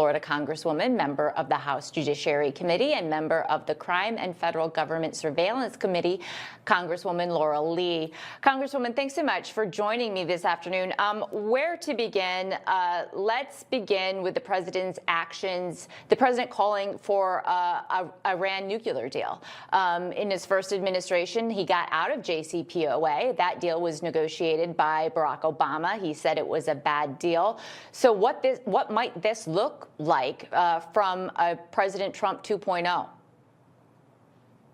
Florida Congresswoman, member of the House Judiciary Committee and member of the Crime and Federal Government Surveillance Committee, Congresswoman Laurel Lee. Congresswoman, thanks so much for joining me this afternoon. Where to begin? Let's begin with the president's actions, the president calling for a Iran nuclear deal. In his first administration, he got out of JCPOA. That deal was negotiated by Barack Obama. He said it was a bad deal. So what might this look like from President Trump 2.0?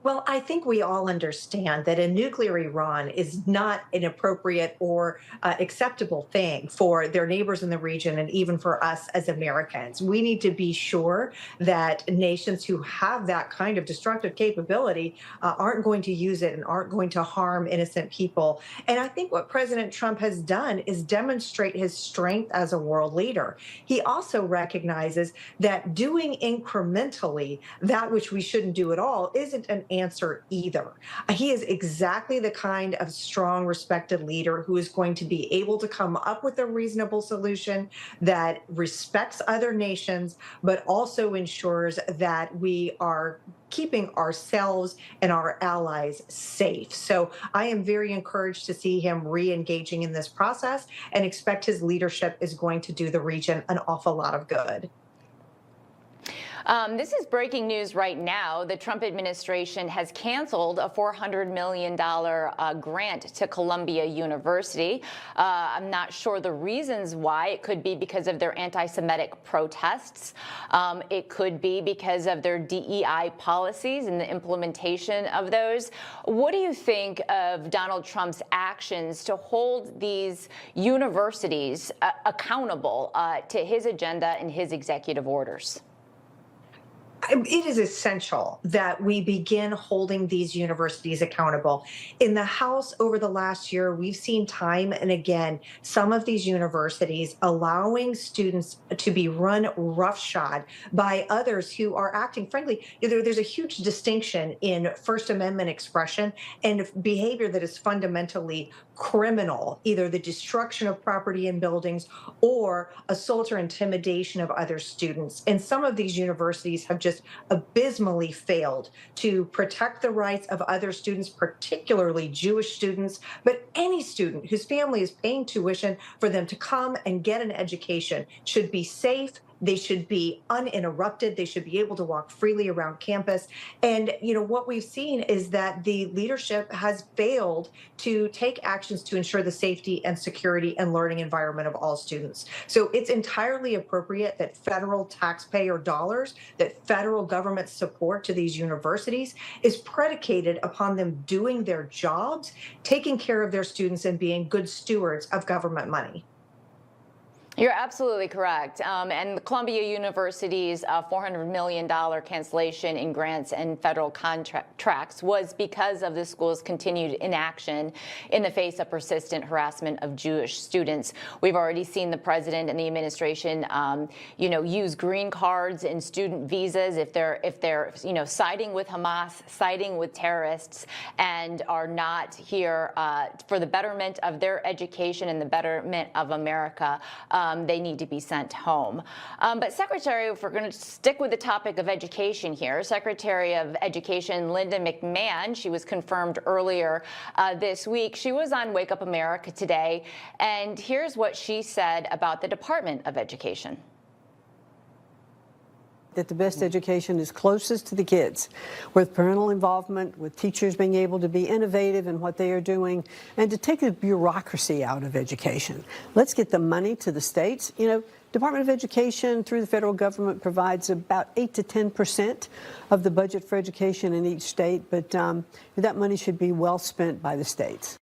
Well, I think we all understand that a nuclear Iran is not an appropriate or acceptable thing for their neighbors in the region and even for us as Americans. We need to be sure that nations who have that kind of destructive capability aren't going to use it and aren't going to harm innocent people. And I think what President Trump has done is demonstrate his strength as a world leader. He also recognizes that doing incrementally that which we shouldn't do at all isn't an answer either. He is exactly the kind of strong, respected leader who is going to be able to come up with a reasonable solution that respects other nations, but also ensures that we are keeping ourselves and our allies safe. So I am very encouraged to see him re-engaging in this process and expect his leadership is going to do the region an awful lot of good. This is breaking news right now. The Trump administration has canceled a $400 million grant to Columbia University. I'm not sure the reasons why. It could be because of their anti-Semitic protests. It could be because of their DEI policies and the implementation of those. What do you think of Donald Trump's actions to hold these universities accountable to his agenda and his executive orders? It is essential that we begin holding these universities accountable. In the House over the last year, we've seen time and again some of these universities allowing students to be run roughshod by others who are acting, frankly, there's a huge distinction in First Amendment expression and behavior that is fundamentally criminal, either the destruction of property and buildings or assault or intimidation of other students. And some of these universities have just abysmally failed to protect the rights of other students, particularly Jewish students, but any student whose family is paying tuition for them to come and get an education should be safe. They should be uninterrupted. They should be able to walk freely around campus. And, what we've seen is that the leadership has failed to take actions to ensure the safety and security and learning environment of all students. So it's entirely appropriate that federal taxpayer dollars, that federal government support to these universities is predicated upon them doing their jobs, taking care of their students, and being good stewards of government money. You're absolutely correct. And Columbia University's $400 million cancellation in grants and federal contracts was because of the school's continued inaction in the face of persistent harassment of Jewish students. We've already seen the president and the administration, use green cards and student visas if they're siding with Hamas, siding with terrorists, and are not here for the betterment of their education and the betterment of America. They need to be sent home. But Secretary, if we're going to stick with the topic of education here, Secretary of Education Linda McMahon, she was confirmed earlier this week. She was on Wake Up America today, and here's what she said about the Department of Education. That the best education is closest to the kids, with parental involvement, with teachers being able to be innovative in what they are doing, and to take the bureaucracy out of education. Let's get the money to the states. Department of Education through the federal government provides about 8 to 10% of the budget for education in each state, but that money should be well spent by the states.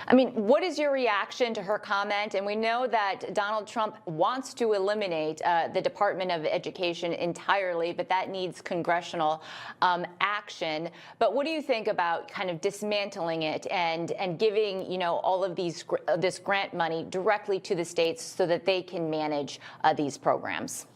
I mean, what is your reaction to her comment? And we know that Donald Trump wants to eliminate the Department of Education entirely, but that needs congressional action. But what do you think about kind of dismantling it and giving, all of this grant money directly to the states so that they can manage these programs?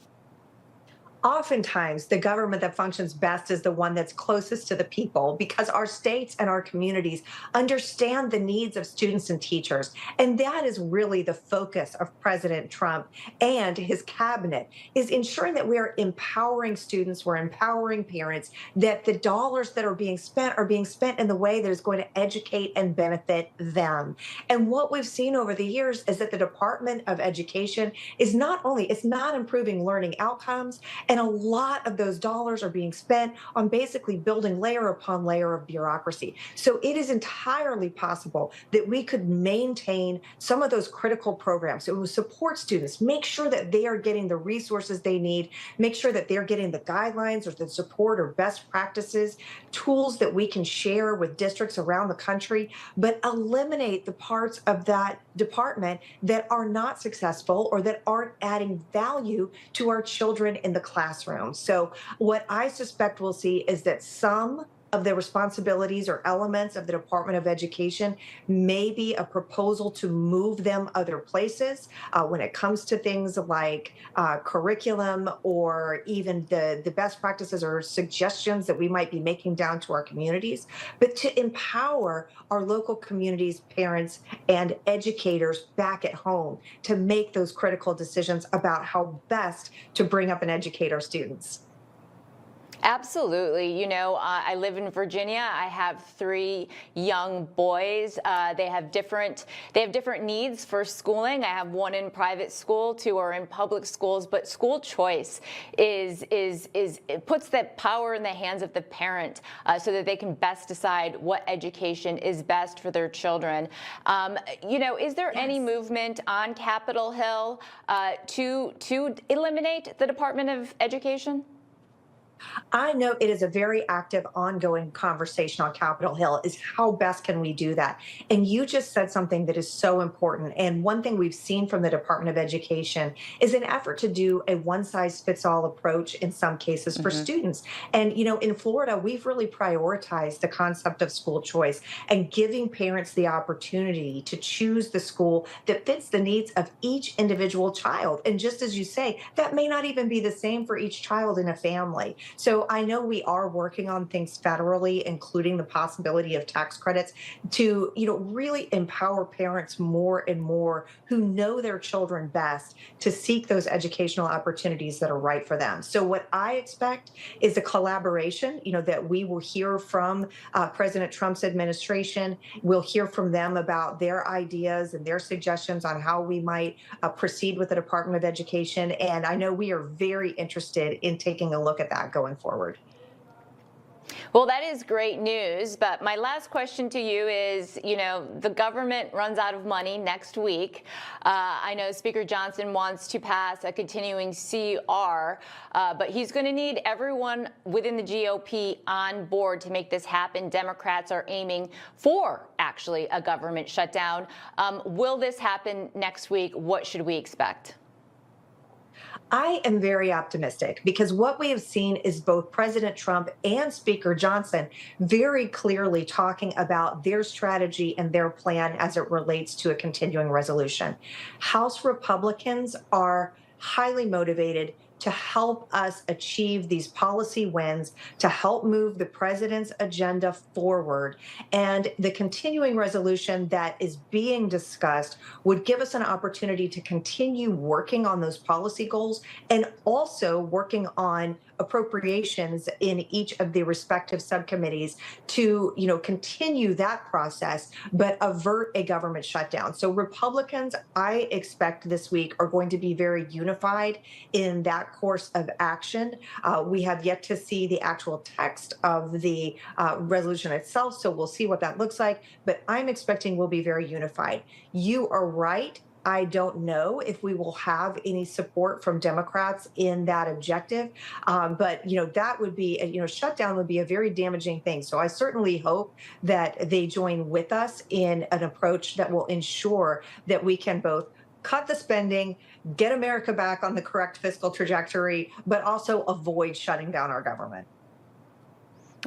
Oftentimes, the government that functions best is the one that's closest to the people because our states and our communities understand the needs of students and teachers. And that is really the focus of President Trump and his cabinet, is ensuring that we are empowering students, we're empowering parents, that the dollars that are being spent in the way that is going to educate and benefit them. And what we've seen over the years is that the Department of Education is it's not improving learning outcomes, and a lot of those dollars are being spent on basically building layer upon layer of bureaucracy. So it is entirely possible that we could maintain some of those critical programs. It will support students, make sure that they are getting the resources they need, make sure that they're getting the guidelines or the support or best practices, tools that we can share with districts around the country, but eliminate the parts of that department that are not successful or that aren't adding value to our children in the classroom. So what I suspect we'll see is that some of the responsibilities or elements of the Department of Education may be a proposal to move them other places when it comes to things like curriculum or even the best practices or suggestions that we might be making down to our communities, but to empower our local communities, parents, and educators back at home to make those critical decisions about how best to bring up and educate our students. Absolutely. I live in Virginia. I have 3 young boys. They have different needs for schooling. I have one in private school, 2 are in public schools. But school choice it puts that power in the hands of the parent so that they can best decide what education is best for their children. Is there any movement on Capitol Hill to eliminate the Department of Education? I know it is a very active, ongoing conversation on Capitol Hill is how best can we do that? And you just said something that is so important. And one thing we've seen from the Department of Education is an effort to do a one-size-fits-all approach in some cases for students. And, in Florida, we've really prioritized the concept of school choice and giving parents the opportunity to choose the school that fits the needs of each individual child. And just as you say, that may not even be the same for each child in a family. So I know we are working on things federally, including the possibility of tax credits to, really empower parents more and more who know their children best to seek those educational opportunities that are right for them. So what I expect is a collaboration, that we will hear from President Trump's administration. We'll hear from them about their ideas and their suggestions on how we might proceed with the Department of Education. And I know we are very interested in taking a look at that going forward. Well, that is great news. But my last question to you is, the government runs out of money next week. I know Speaker Johnson wants to pass a continuing CR, but he's going to need everyone within the GOP on board to make this happen. Democrats are aiming for actually a government shutdown. Will this happen next week? What should we expect? I am very optimistic because what we have seen is both President Trump and Speaker Johnson very clearly talking about their strategy and their plan as it relates to a continuing resolution. House Republicans are highly motivated to help us achieve these policy wins, to help move the president's agenda forward. And the continuing resolution that is being discussed would give us an opportunity to continue working on those policy goals and also working on appropriations in each of the respective subcommittees to, continue that process, but avert a government shutdown. So Republicans, I expect this week, are going to be very unified in that course of action. We have yet to see the actual text of the resolution itself, so we'll see what that looks like. But I'm expecting we'll be very unified. You are right. I don't know if we will have any support from Democrats in that objective. But, that would be, shutdown would be a very damaging thing. So I certainly hope that they join with us in an approach that will ensure that we can both cut the spending, get America back on the correct fiscal trajectory, but also avoid shutting down our government.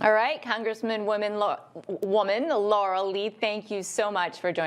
All right, Congresswoman Laurel Lee, thank you so much for joining